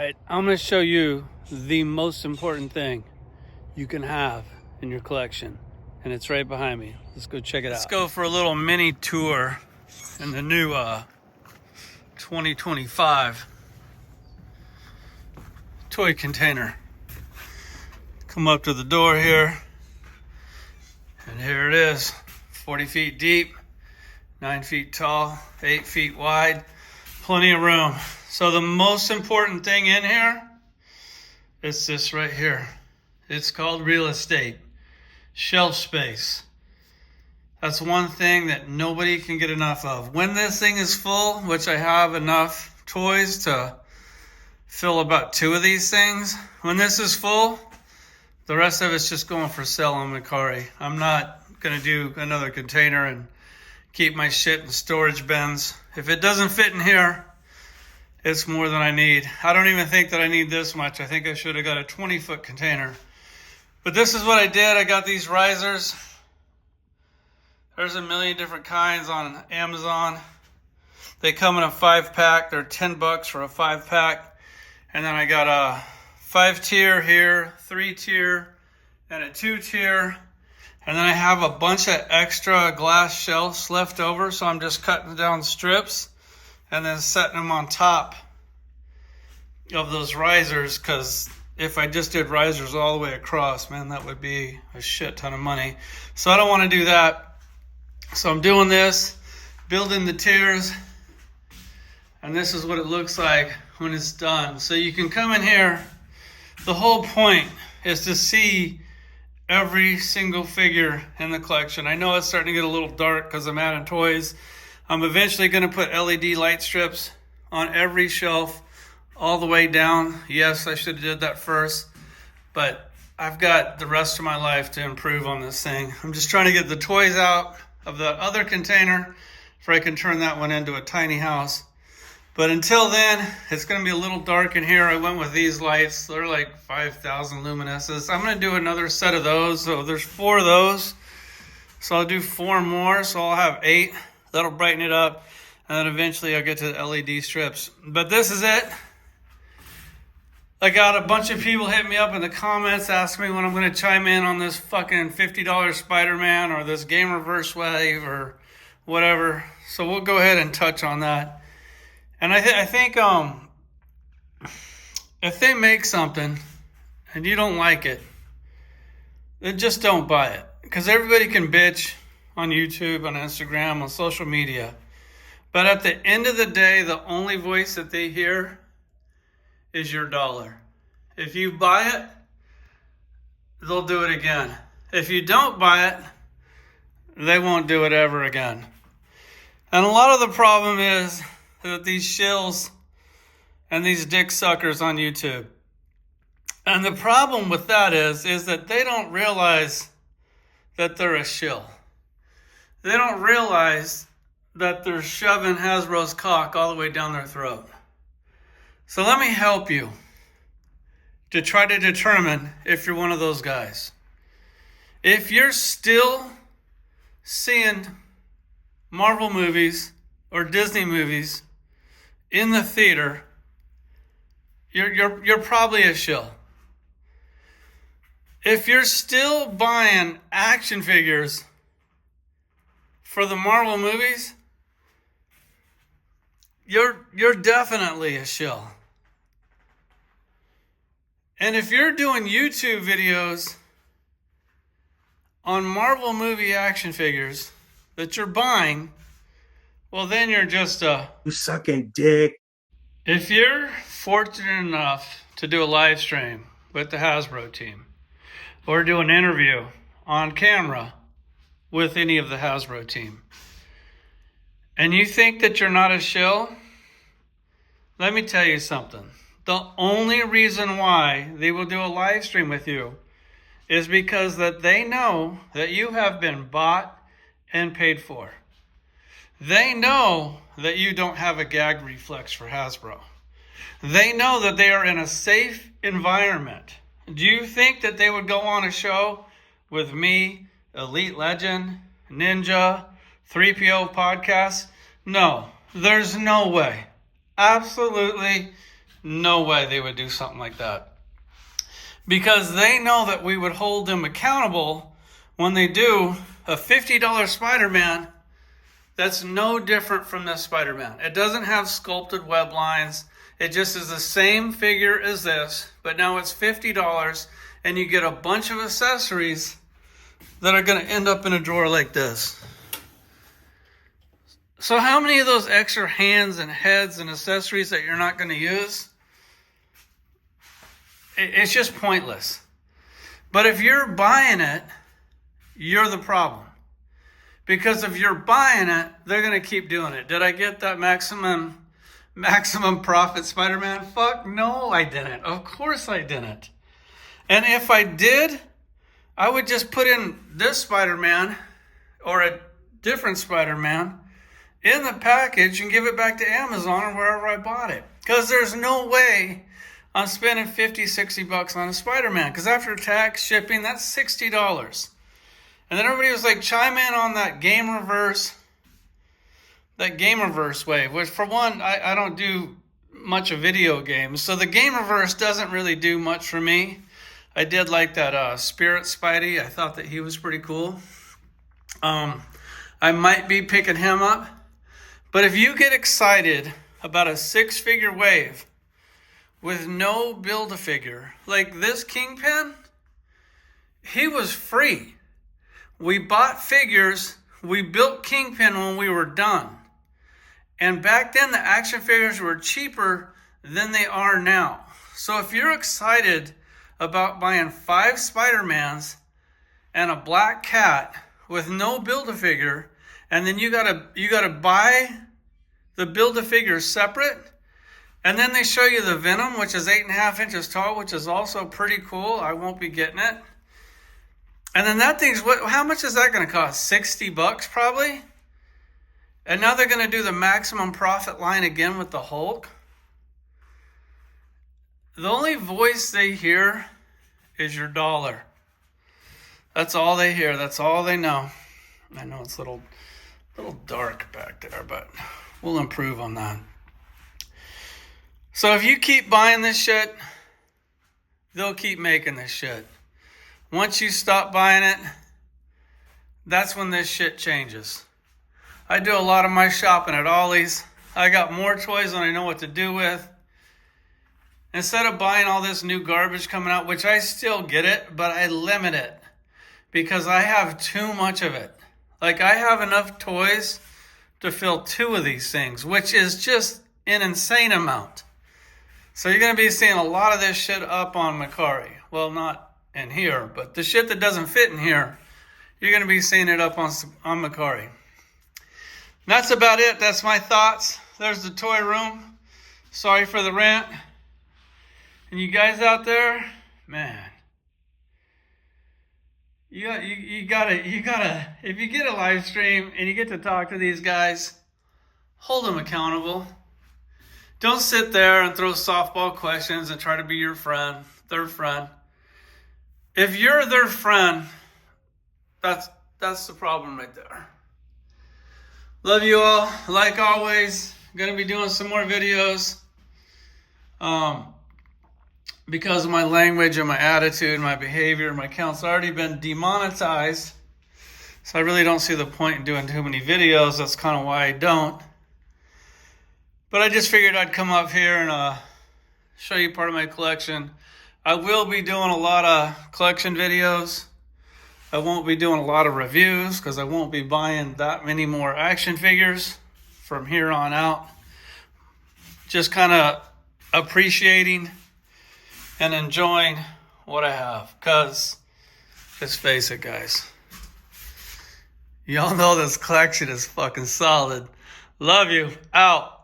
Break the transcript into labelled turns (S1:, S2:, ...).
S1: Alright, I'm going to show you the most important thing you can have in your collection. And it's right behind me. Let's go check it out. Let's go for a little mini tour in the new 2025 toy container. Come up to the door here. And here it is. 40 feet deep, 9 feet tall, 8 feet wide. Plenty of room. So the most important thing in here is this right here. It's called real estate, shelf space. That's one thing that nobody can get enough of. When this thing is full, which I have enough toys to fill about 2 of these things, when this is full, the rest of it's just going for sale on Mercari. I'm not going to do another container and keep my shit in storage bins. If it doesn't fit in here, it's more than I need. I don't even think that I need this much. I think I should have got a 20-foot container. But this is what I did. I got these risers. There's a million different kinds on Amazon. They come in a 5-pack. They're $10 for a 5-pack. And then I got a 5-tier here, 3-tier, and a 2-tier. And then I have a bunch of extra glass shelves left over, so I'm just cutting down strips and then setting them on top of those risers, because if I just did risers all the way across, man, that would be a shit ton of money. So I don't want to do that. So I'm doing this, building the tiers, and this is what it looks like when it's done. So you can come in here. The whole point is to see every single figure in the collection. I know it's starting to get a little dark because I'm adding toys. I'm eventually going to put LED light strips on every shelf all the way down. Yes, I should have did that first, but I've got the rest of my life to improve on this thing. I'm just trying to get the toys out of the other container before I can turn that one into a tiny house. But until then, it's going to be a little dark in here. I went with these lights. They're like 5,000 luminescence. I'm going to do another set of those. So there's 4 of those. So I'll do 4 more. So I'll have 8. That'll brighten it up. And then eventually I'll get to the LED strips. But this is it. I got a bunch of people hitting me up in the comments asking me when I'm going to chime in on this fucking $50 Spider-Man or this Gamerverse wave or whatever. So we'll go ahead and touch on that. And I think if they make something and you don't like it, then just don't buy it. Because everybody can bitch on YouTube, on Instagram, on social media. But at the end of the day, the only voice that they hear is your dollar. If you buy it, they'll do it again. If you don't buy it, they won't do it ever again. And a lot of the problem is that these shills and these dick suckers on YouTube. And the problem with that is that they don't realize that they're a shill. They don't realize that they're shoving Hasbro's cock all the way down their throat. So let me help you to try to determine if you're one of those guys. If you're still seeing Marvel movies or Disney movies in the theater, you're probably a shill. If you're still buying action figures for the Marvel movies, you're definitely a shill. And if you're doing YouTube videos on Marvel movie action figures that you're buying, well, then you're just
S2: You sucking dick.
S1: If you're fortunate enough to do a live stream with the Hasbro team or do an interview on camera with any of the Hasbro team, and you think that you're not a shill, let me tell you something. The only reason why they will do a live stream with you is because that they know that you have been bought and paid for. They know that you don't have a gag reflex for Hasbro. They know that they are in a safe environment. Do you think that they would go on a show with me, Elite Legend, Ninja, 3PO podcast? No, there's no way. Absolutely No way they would do something like that. Because they know that we would hold them accountable when they do a $50 Spider-Man that's no different from this Spider-Man. It doesn't have sculpted web lines. It just is the same figure as this, but now it's $50 and you get a bunch of accessories that are going to end up in a drawer like this. So how many of those extra hands and heads and accessories that you're not going to use? It's just pointless. But if you're buying it, you're the problem. Because if you're buying it, they're going to keep doing it. Did I get that maximum profit Spider-Man? Fuck no, I didn't. Of course I didn't. And if I did, I would just put in this Spider-Man or a different Spider-Man in the package and give it back to Amazon or wherever I bought it. Because there's no way I'm spending $50-$60 on a Spider-Man. Because after tax, shipping, that's $60. And then everybody was like, chime in on that Game Reverse wave. Which for one, I don't do much of video games. So the Game Reverse doesn't really do much for me. I did like that Spirit Spidey. I thought that he was pretty cool. I might be picking him up. But if you get excited about a 6-figure wave with no Build-A-Figure, like this Kingpin, he was free. We bought figures, we built Kingpin when we were done. And back then the action figures were cheaper than they are now. So if you're excited about buying 5 Spider-Mans and a black cat with no Build-A-Figure, and then you gotta buy the Build-A-Figure separate, and then they show you the Venom, which is 8.5 inches tall, which is also pretty cool. I won't be getting it. And then that thing's how much is that going to cost? $60 probably? And now they're going to do the maximum profit line again with the Hulk. The only voice they hear is your dollar. That's all they hear. That's all they know. I know it's a little dark back there, but we'll improve on that. So if you keep buying this shit, they'll keep making this shit. Once you stop buying it, that's when this shit changes. I do a lot of my shopping at Ollie's. I got more toys than I know what to do with. Instead of buying all this new garbage coming out, which I still get it, but I limit it because I have too much of it. Like I have enough toys to fill 2 of these things, which is just an insane amount. So you're going to be seeing a lot of this shit up on Mercari. Well, not in here, but the shit that doesn't fit in here, you're going to be seeing it up on Mercari. That's about it. That's my thoughts. There's the toy room. Sorry for the rant. And you guys out there, man, you gotta, if you get a live stream and you get to talk to these guys, hold them accountable. Don't sit there and throw softball questions and try to be your friend, their friend. If you're their friend, that's the problem right there. Love you all. Like always, I'm going to be doing some more videos. Because of my language and my attitude, my behavior, my account's already been demonetized. So I really don't see the point in doing too many videos. That's kind of why I don't. But I just figured I'd come up here and show you part of my collection. I will be doing a lot of collection videos. I won't be doing a lot of reviews because I won't be buying that many more action figures from here on out. Just kind of appreciating and enjoying what I have. Because, let's face it, guys. Y'all know this collection is fucking solid. Love you. Out.